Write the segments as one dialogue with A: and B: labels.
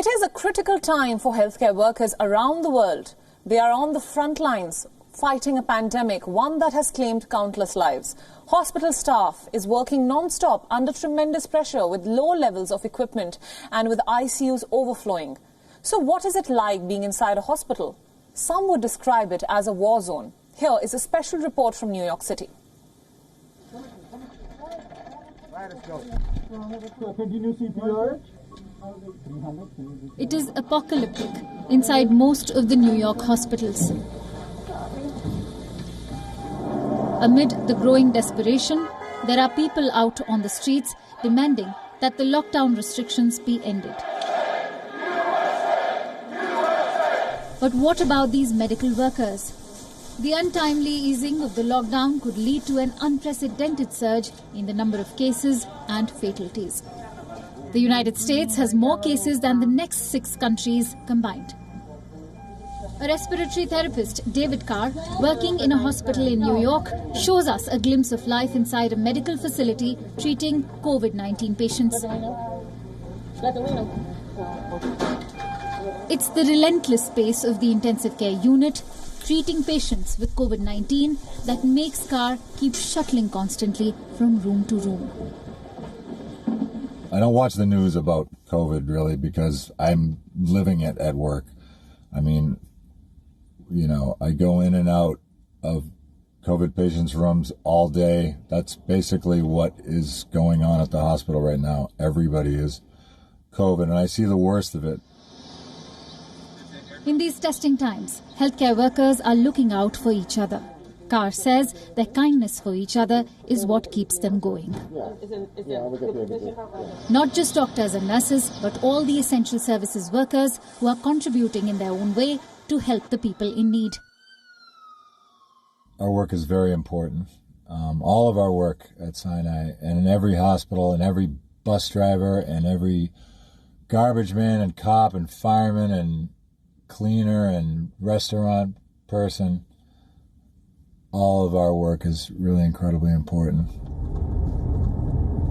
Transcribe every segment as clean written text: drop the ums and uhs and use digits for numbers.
A: It is a critical time for healthcare workers around the world. They are on the front lines fighting a pandemic, one that has claimed countless lives. Hospital staff is working non-stop under tremendous pressure with low levels of equipment and with ICUs overflowing. So what is it like being inside a hospital? Some would describe it as a war zone. Here is a special report from New York City.
B: It is apocalyptic inside most of the New York hospitals. Amid the growing desperation, there are people out on the streets demanding that the lockdown restrictions be ended. But what about these medical workers? The untimely easing of the lockdown could lead to an unprecedented surge in the number of cases and fatalities. The United States has more cases than the next 6 countries combined. A respiratory therapist, David Carr, working in a hospital in New York, shows us a glimpse of life inside a medical facility treating COVID-19 patients. It's the relentless pace of the intensive care unit treating patients with COVID-19 that makes Carr keep shuttling constantly from room to room.
C: I don't watch the news about COVID really because I'm living it at work. I mean, you know, I go in and out of COVID patients' rooms all day. That's basically what is going on at the hospital right now. Everybody is COVID, and I see the worst of it.
B: In these testing times, healthcare workers are looking out for each other. Carr says their kindness for each other is what keeps them going. Not just doctors and nurses, but all the essential services workers who are contributing in their own way to help the people in need.
C: Our work is very important. All of our work at Sinai and in every hospital and every bus driver and every garbage man and cop and fireman and cleaner and restaurant person, all of our work is really incredibly important.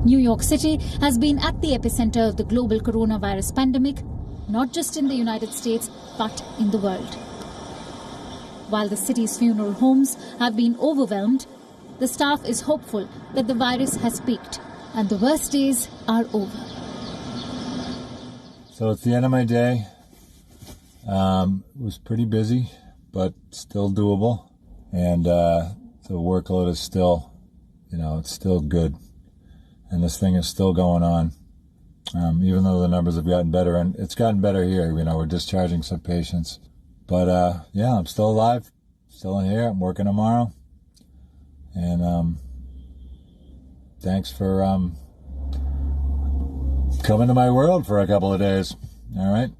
B: New York City has been at the epicenter of the global coronavirus pandemic, not just in the United States, but in the world. While the city's funeral homes have been overwhelmed, the staff is hopeful that the virus has peaked and the worst days are over.
C: So it's the end of my day. It was pretty busy, but still doable. And the workload is still, it's still good. And this thing is still going on, even though the numbers have gotten better. And it's gotten better here. We're discharging some patients. But, I'm still alive, still in here. I'm working tomorrow. And thanks for coming to my world for a couple of days. All right.